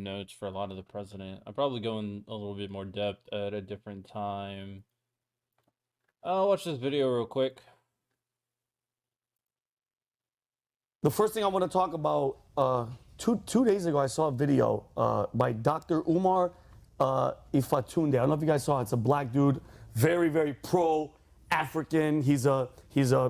notes for a lot of the president. I'll probably go in a little bit more depth at a different time. I'll watch this video real quick. The first thing I want to talk about, two days ago, I saw a video by Dr. Umar Ifatunde. I don't know if you guys saw it. It's a black dude, very, very pro-African. He's a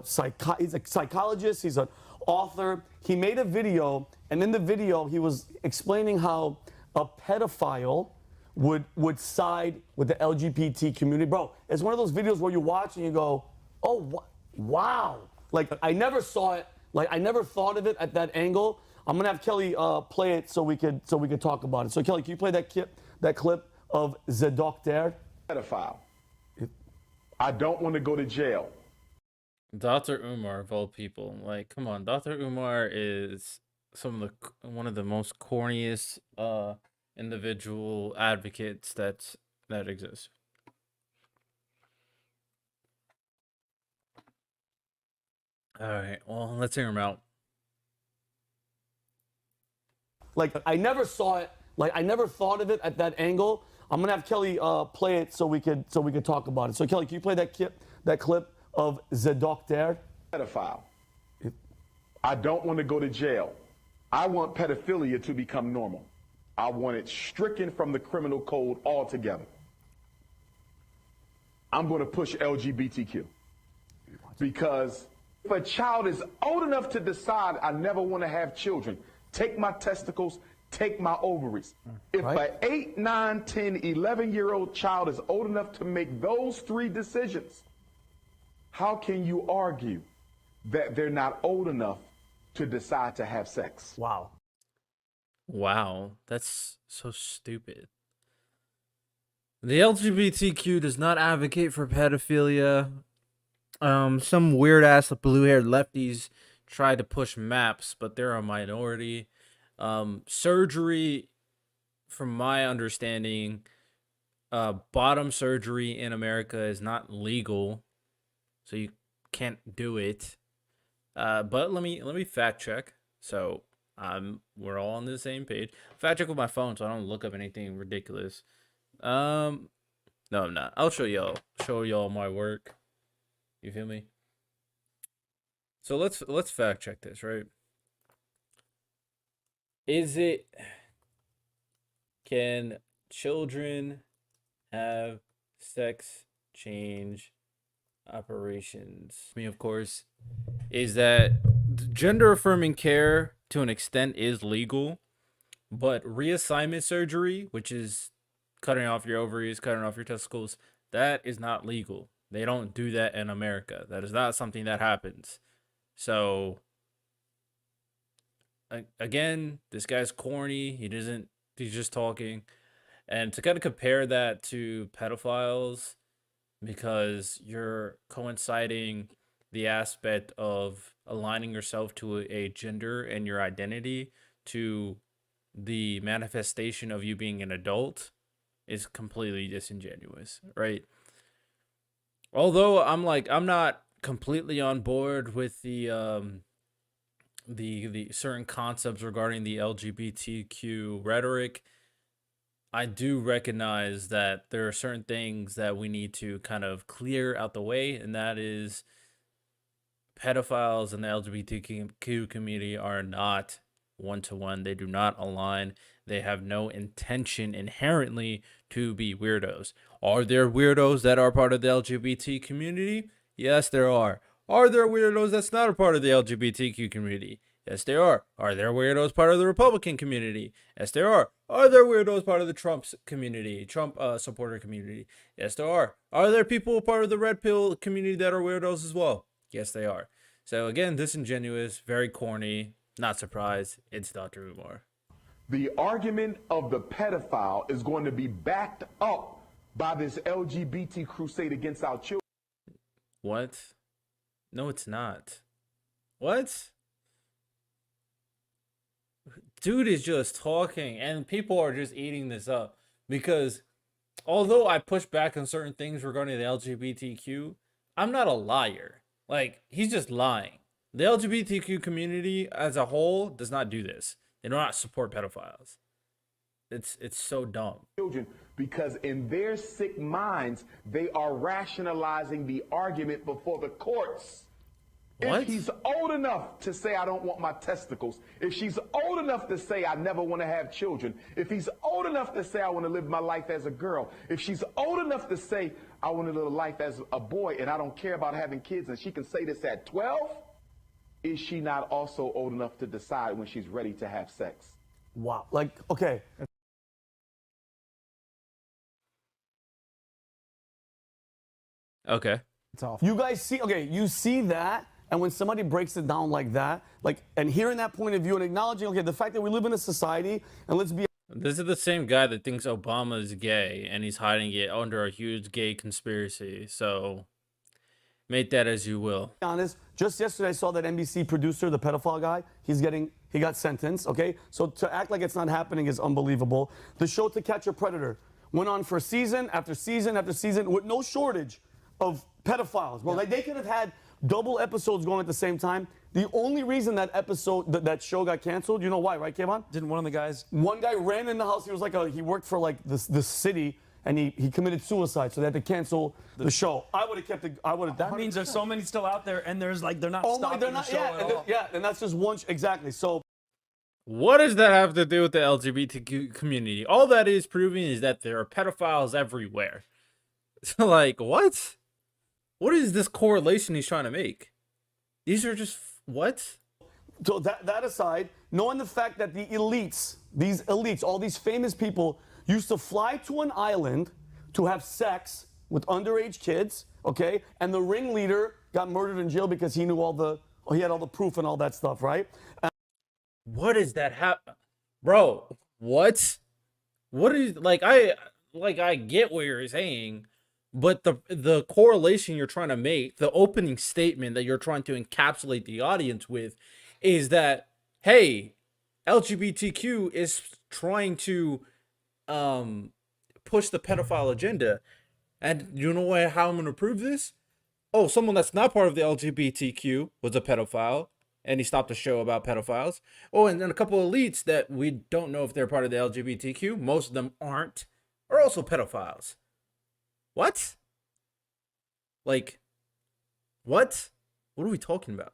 psychologist. He's an author. He made a video, and in the video, he was explaining how a pedophile would side with the LGBT community. Bro, it's one of those videos where you watch and you go, oh, wow. Like, I never saw it. Like, I never thought of it at that angle. I'm gonna have Kelly play it so we could talk about it. So Kelly, can you play that clip of the doctor? Pedophile. I don't want to go to jail. Dr. Umar, of all people, like, come on, Dr. Umar is one of the most corniest individual advocates that exists. All right, well, let's hear him out. Like, I never saw it. Like, I never thought of it at that angle. I'm gonna have Kelly play it so we could talk about it. So Kelly, can you play that clip of the doctor? Pedophile. I don't want to go to jail. I want pedophilia to become normal. I want it stricken from the criminal code altogether. I'm going to push LGBTQ because if a child is old enough to decide I never want to have children, take my testicles, take my ovaries. If an 8, 9, 10, 11-year-old child is old enough to make those three decisions, how can you argue that they're not old enough to decide to have sex? Wow. Wow, that's so stupid. The LGBTQ does not advocate for pedophilia. Some weird ass blue-haired lefties try to push maps, but they're a minority. Surgery, from my understanding, bottom surgery in America is not legal, so you can't do it. But let me fact check. So we're all on the same page. Fact check with my phone so I don't look up anything ridiculous. No, I'm not. I'll show y'all my work. You feel me? So let's fact check this, right? Can children have sex change operations? I mean, of course, is that gender affirming care to an extent is legal, but reassignment surgery, which is cutting off your ovaries, cutting off your testicles, that is not legal. They don't do that in America. That is not something that happens. So again, this guy's corny. He's just talking. And to kind of compare that to pedophiles, because you're coinciding the aspect of aligning yourself to a gender and your identity to the manifestation of you being an adult, is completely disingenuous, right? Although I'm not completely on board with the certain concepts regarding the LGBTQ rhetoric, I do recognize that there are certain things that we need to kind of clear out the way, and that is pedophiles and the LGBTQ community are not one-to-one. They do not align. They have no intention inherently to be weirdos. Are there weirdos that are part of the LGBT community? Yes, there are. Are there weirdos that's not a part of the LGBTQ community? Yes, there are. Are there weirdos part of the Republican community? Yes, there are. Are there weirdos part of the Trump community, Trump supporter community? Yes, there are. Are there people part of the red pill community that are weirdos as well? Yes, they are. So again, disingenuous, very corny. Not surprised. It's Dr. Umar. The argument of the pedophile is going to be backed up by this LGBT crusade against our children. What? No, it's not. What? Dude is just talking, and people are just eating this up, because although I push back on certain things regarding the LGBTQ, I'm not a liar. Like, he's just lying. The LGBTQ community as a whole does not do this. They do not support pedophiles. it's so dumb. children because in their sick minds, they are rationalizing the argument before the courts. What? If he's old enough to say, I don't want my testicles, if she's old enough to say, I never want to have children, if he's old enough to say, I want to live my life as a girl, if she's old enough to say, I want to live a life as a boy and I don't care about having kids, and she can say this at 12, is she not also old enough to decide when she's ready to have sex? Wow. Like, okay. Okay. It's off. You guys see, okay, you see that, and when somebody breaks it down like that, like, and hearing that point of view and acknowledging, okay, the fact that we live in a society, and let's be This is the same guy that thinks Obama is gay and he's hiding it under a huge gay conspiracy. So make that as you will. honest, just yesterday I saw that NBC producer, the pedophile guy, he got sentenced, okay? So to act like it's not happening is unbelievable. The show To Catch a Predator went on for season after season after season with no shortage of pedophiles. Bro, like they could have had double episodes going at the same time. The only reason that that show got canceled, you know why, right, Kevon? Didn't one of the guys? One guy ran in the house. He was like he worked for like the city, and he committed suicide. So they had to cancel the show. I would have kept it. I would have. That means there's so many still out there, and there's like they're not stopping they're not. the show at all. Yeah, and that's just one. Exactly. So What does that have to do with the LGBTQ community? All that is proving is that there are pedophiles everywhere. So like, what? What is this correlation he's trying to make? These are just what? So that aside, knowing the fact that the elites, these elites, all these famous people used to fly to an island to have sex with underage kids, okay? And the ringleader got murdered in jail because he knew he had all the proof and all that stuff, right? What is that bro? What? What is I get what you're saying, but the correlation you're trying to make, the opening statement that you're trying to encapsulate the audience with, is that hey, LGBTQ is trying to push the pedophile agenda, and you know how I'm gonna prove this? Oh, someone that's not part of the LGBTQ was a pedophile, and he stopped a show about pedophiles. Oh, and then a couple of elites that we don't know if they're part of the LGBTQ, most of them aren't, are also pedophiles. What? Like, what? What are we talking about?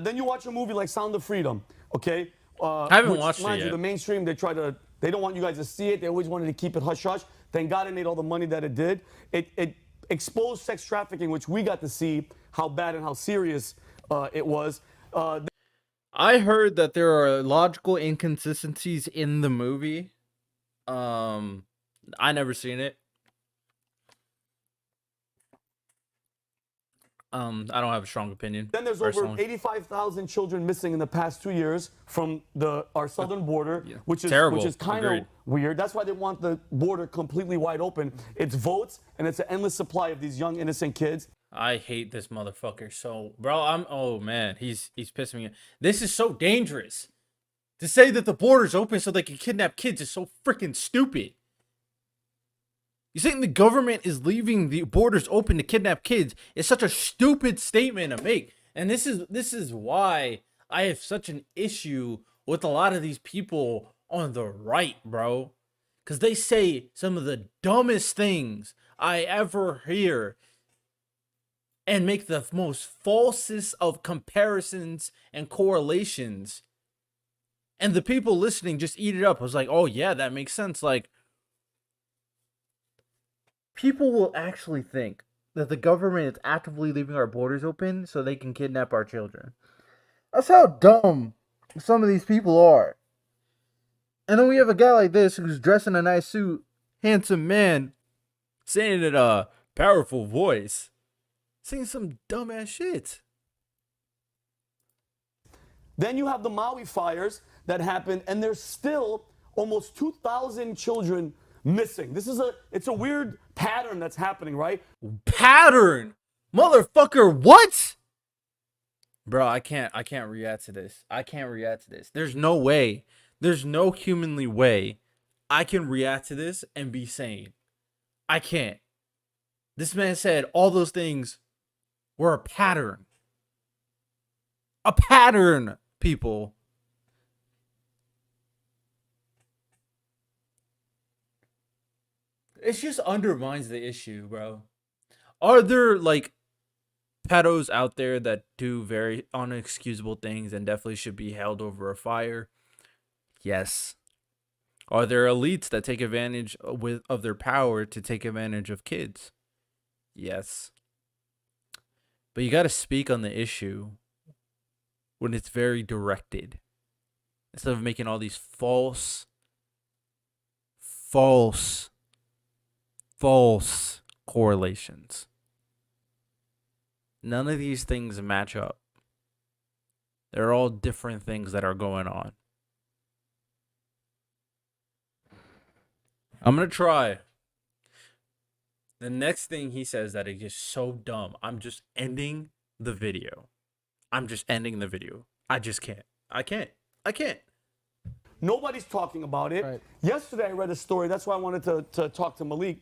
Then you watch a movie like Sound of Freedom, okay? I haven't watched it mind yet. you, the mainstream, they don't want you guys to see it. They always wanted to keep it hush hush. Thank God it made all the money that it did. It exposed sex trafficking, which we got to see how bad and how serious it was. I heard that there are logical inconsistencies in the movie. I never seen it. I don't have a strong opinion. Then there's personally. over 85,000 children missing in the past 2 years from our southern border, which is Terrible. kind of Agreed. weird. That's why they want the border completely wide open. It's votes, and it's an endless supply of these young innocent kids. I hate this motherfucker. So, bro, oh man, he's pissing me off. This is so dangerous. To say that the border's open so they can kidnap kids is so freaking stupid. You saying the government is leaving the borders open to kidnap kids is such a stupid statement to make. And this is why I have such an issue with a lot of these people on the right, bro. Because they say some of the dumbest things I ever hear and make the most falsest of comparisons and correlations. And the people listening just eat it up. I was like, oh yeah, that makes sense. Like, people will actually think that the government is actively leaving our borders open so they can kidnap our children. That's how dumb some of these people are. And then we have a guy like this who's dressed in a nice suit, handsome man, saying it in a powerful voice, saying some dumbass shit. Then you have the Maui fires that happened, and there's still almost 2,000 children missing. It's a weird pattern that's happening, right? Pattern, motherfucker, what? Bro, I can't react to this. I can't react to this. There's no way. There's no humanly way I can react to this and be sane. I can't. This man said all those things were a pattern. A pattern, people. it just undermines the issue, bro. Are there like pedos out there that do very unexcusable things and definitely should be held over a fire? Yes. Are there elites that take advantage of their power to take advantage of kids? Yes. But you got to speak on the issue when it's very directed, instead of making all these false correlations. None of these things match up. They're all different things that are going on. I'm going to try. The next thing he says that is just so dumb. I'm just ending the video. I just can't. I can't. Nobody's talking about it. Right. Yesterday, I read a story. That's why I wanted to talk to Malik.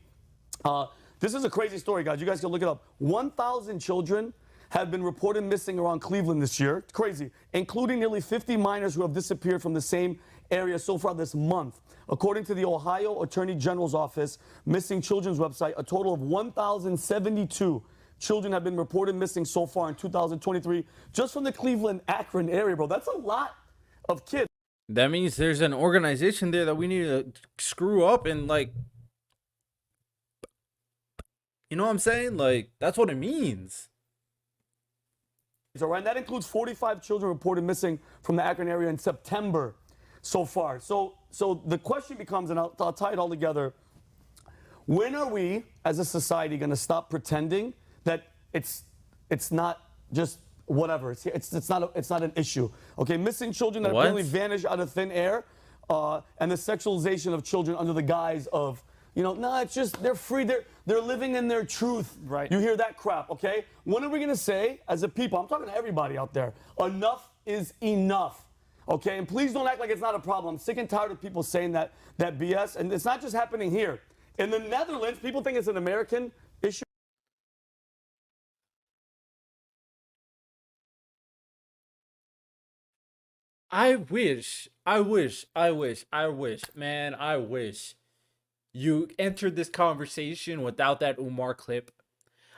This is a crazy story, guys. You guys can look it up. 1,000 children have been reported missing around Cleveland this year. It's crazy. Including nearly 50 minors who have disappeared from the same area so far this month. According to the Ohio Attorney General's office, Missing Children's website, a total of 1,072 children have been reported missing so far in 2023, just from the Cleveland-Akron area, bro. That's a lot of kids. That means there's an organization there that we need to screw up and, like, you know what I'm saying? Like, that's what it means. All right, and that includes 45 children reported missing from the Akron area in September so far. So the question becomes, and I'll tie it all together, when are we as a society going to stop pretending that it's not just whatever, it's not an issue? Okay, missing children that What? apparently vanish out of thin air, and the sexualization of children under the guise of, it's just they're free, they're living in their truth. Right. You hear that crap, okay? When are we gonna say, as a people, I'm talking to everybody out there, enough is enough, okay? And please don't act like it's not a problem. I'm sick and tired of people saying that BS, and it's not just happening here. In the Netherlands, people think it's an American issue. I wish, man, I wish you entered this conversation without that Umar clip.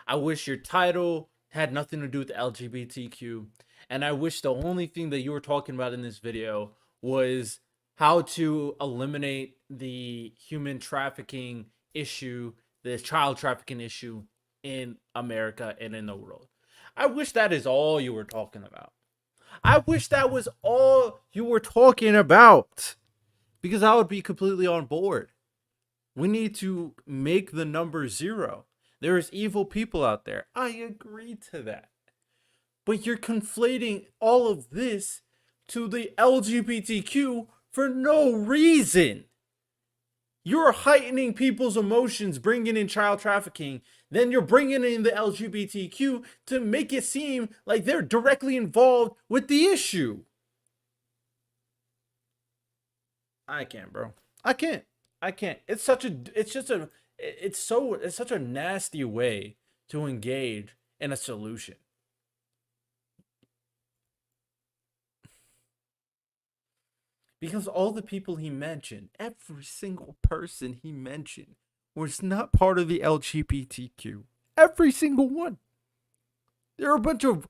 I wish your title had nothing to do with the LGBTQ. And I wish the only thing that you were talking about in this video was how to eliminate the human trafficking issue, the child trafficking issue in America and in the world. I wish that is all you were talking about. I wish that was all you were talking about, because I would be completely on board. We need to make the number 0. There is evil people out there. I agree to that. But you're conflating all of this to the LGBTQ for no reason. You're heightening people's emotions, bringing in child trafficking. Then you're bringing in the LGBTQ to make it seem like they're directly involved with the issue. I can't, bro. I can't. It's such a nasty way to engage in a solution. Because all the people he mentioned, every single person he mentioned, was not part of the LGBTQ. Every single one. There are a bunch of...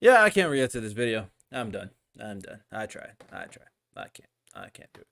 Yeah, I can't react to this video. I'm done. I tried. I can't do it.